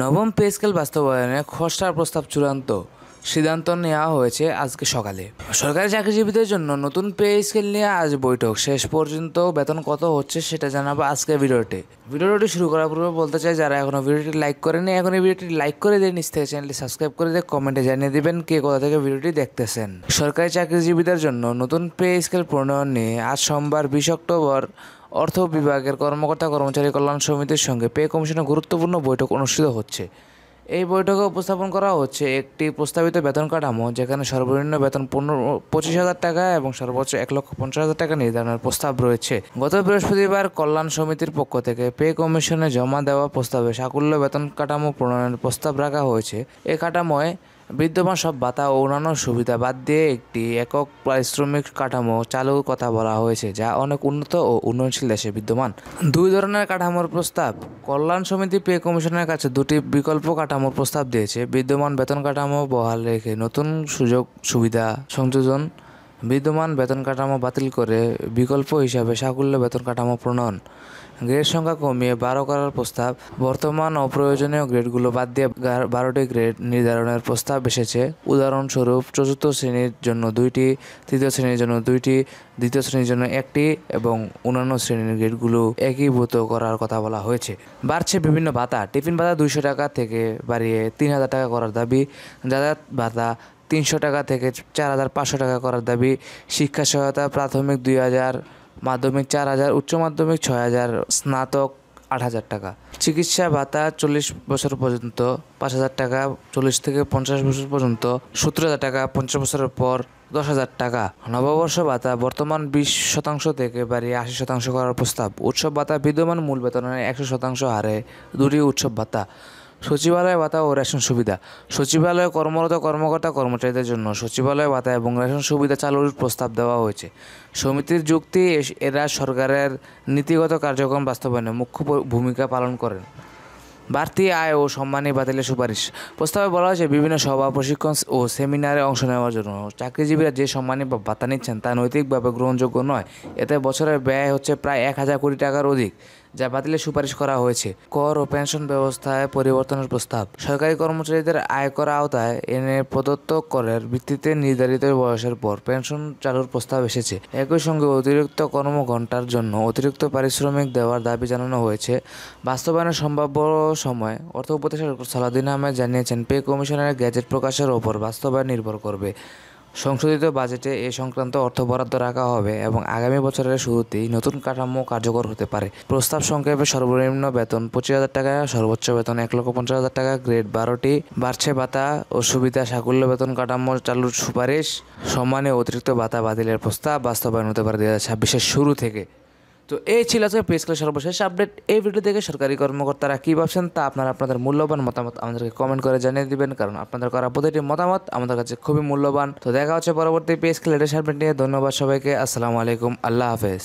নবম pay scale বাস্তবায়নে খসড়া প্রস্তাব চূড়ান্ত সিদ্ধান্ত নেওয়া হয়েছে আজকে সকালে। সরকারি চাকরিজীবীদের জন্য নতুন পে স্কেল নিয়ে আজ বৈঠক। শেষ পর্যন্ত বেতন কত হচ্ছে সেটা জানাবো আজকের ভিডিওটি শুরু করার পূর্বে বলতে চাই, যারা এখনো ভিডিওটি লাইক করেনি এখন এই ভিডিওটি লাইক করে দিয়ে নিচ থেকে চ্যানেলটি সাবস্ক্রাইব করে দিয়ে কমেন্টে জানিয়ে দিবেন কে কোথা থেকে ভিডিওটি দেখতেছেন। সরকারি চাকরিজীবীদের জন্য নতুন পে স্কেল প্রণয়ন নিয়ে আজ সোমবার 20 অক্টোবর অর্থ বিভাগের কর্মকর্তা কর্মচারী কল্যাণ সমিতির সঙ্গে পে কমিশনের গুরুত্বপূর্ণ বৈঠক অনুষ্ঠিত হচ্ছে। এই বৈঠকে উপস্থাপন করা হচ্ছে একটি প্রস্তাবিত বেতন কাঠামো, যেখানে সর্বনিম্ন বেতন 25,000 টাকা এবং সর্বোচ্চ 1,50,000 টাকা নির্ধারণের প্রস্তাব রয়েছে। গত বৃহস্পতিবার কল্যাণ সমিতির পক্ষ থেকে পে কমিশনে জমা দেওয়া প্রস্তাবে সাকুল্য বেতন কাঠামো প্রণয়নের প্রস্তাব রাখা হয়েছে। এই কাঠামোয় বিদ্যমান সব ভাতা ও অন্যান্য সুবিধা বাদ দিয়ে একটি একক পারিশ্রমিক কাঠামো চালুর কথা বলা হয়েছে, যা অনেক উন্নত ও উন্নয়নশীল দেশে বিদ্যমান। দুই ধরনের কাঠামোর প্রস্তাব। কল্যাণ সমিতি পে কমিশনের কাছে দুটি বিকল্প কাঠামোর প্রস্তাব দিয়েছে। বিদ্যমান বেতন কাঠামো বহাল রেখে নতুন সুযোগ সুবিধা সংযোজন, বিদ্যমান বেতন কাঠামো বাতিল করে বিকল্প হিসাবে সাকুল্য বেতন কাঠামো প্রণয়ন, গ্রেড সংখ্যা কমিয়ে 12 করার প্রস্তাব, বর্তমান অপ্রয়োজনীয় গ্রেডগুলো বাদ দিয়ে 12টি গ্রেড নির্ধারণের প্রস্তাব এসেছে। উদাহরণস্বরূপ, চতুর্থ শ্রেণীর জন্য 2টি, তৃতীয় শ্রেণীর জন্য 2টি, দ্বিতীয় শ্রেণীর জন্য 1টি এবং অন্যান্য শ্রেণীর গ্রেডগুলো একীভূত করার কথা বলা হয়েছে। বাড়ছে বিভিন্ন ভাতা। টিফিন ভাতা 200 টাকা থেকে বাড়িয়ে 3,000 টাকা করার দাবি, যাতায়াত ভাতা 300 টাকা থেকে 4,500 টাকা করার দাবি, শিক্ষা সহায়তা প্রাথমিক 2,000, মাধ্যমিক 4,000, উচ্চ মাধ্যমিক 6,000, স্নাতক 8,000 টাকা। চিকিৎসা ভাতা 40 বছর পর্যন্ত 5,000 টাকা, 40 থেকে 50 বছর পর্যন্ত 70,000 টাকা, 50 বছরের পর 10,000 টাকা। নববর্ষ ভাতা বর্তমান 20% থেকে বাড়িয়ে 80% করার প্রস্তাব। উৎসব ভাতা বিদ্যমান মূল বেতনের 100% হারে 2টি উৎসব ভাতা। সচিবালয় ভাতা ও রেশন সুবিধা। সচিবালয়ে কর্মরত কর্মকর্তা কর্মচারীদের জন্য সচিবালয় ভাতা এবং রেশন সুবিধা চালুর প্রস্তাব দেওয়া হয়েছে। সমিতির যুক্তি, এরা সরকারের নীতিগত কার্যক্রম বাস্তবায়নে মুখ্য ভূমিকা পালন করেন। বাড়তি আয় ও সম্মানী বাতিলের সুপারিশ। প্রস্তাবে বলা হয়েছে, বিভিন্ন সভা, প্রশিক্ষণ ও সেমিনারে অংশ নেওয়ার জন্য চাকরিজীবীরা যে সম্মানী বা ভাতা নিচ্ছেন তা নৈতিকভাবে গ্রহণযোগ্য নয়। এতে বছরের ব্যয় হচ্ছে প্রায় 1,000 কোটি টাকার অধিক, যা বাতিলের সুপারিশ করা হয়েছে। কর ও পেনশন ব্যবস্থায় পরিবর্তনের প্রস্তাব। সরকারি কর্মচারীদের আয়কর আওতায় এনে প্রদত্ত করের ভিত্তিতে নির্ধারিত বয়সের পর পেনশন চালুর প্রস্তাব এসেছে। একই সঙ্গে অতিরিক্ত কর্মঘণ্টার জন্য অতিরিক্ত পারিশ্রমিক দেওয়ার দাবি জানানো হয়েছে। বাস্তবায়নের সম্ভাব্য সময় অর্থ উপদেষ্টা ডক্টর সালাউদ্দিন আহমেদ জানিয়েছেন, পে কমিশনের গেজেট প্রকাশের ওপর বাস্তবায়ন নির্ভর করবে। সংশোধিত বাজেটে এ সংক্রান্ত অর্থ বরাদ্দ রাখা হবে এবং আগামী বছরের শুরুতেই নতুন কাঠামো কার্যকর হতে পারে। প্রস্তাব সংক্ষেপে, সর্বনিম্ন বেতন 25,000 টাকা, সর্বোচ্চ বেতন 1,50,000 টাকা, গ্রেড 12টি, বাড়ছে ভাতা ও সুবিধা, সাকুল্য বেতন কাঠামো চালুর সুপারিশ, সম্মানে অতিরিক্ত ভাতা বাতিলের প্রস্তাব। বাস্তবায়ন হতে পারে 2026-এর শুরু থেকে। তো এই ছিল আজকে পে স্কেলের সর্বশেষ আপডেট। এই ভিডিও থেকে সরকারি কর্মকর্তারা কী ভাবছেন তা আপনাদের মূল্যবান মতামত আমাদেরকে কমেন্ট করে জানিয়ে দিবেন, কারণ আপনাদের করা প্রতিটি মতামত আমাদের কাছে খুবই মূল্যবান। তো দেখা হচ্ছে পরবর্তী পে স্কেল লেটেস্ট আপডেট নিয়ে। ধন্যবাদ সবাইকে। আসসালামু আলাইকুম। আল্লাহ হাফেজ।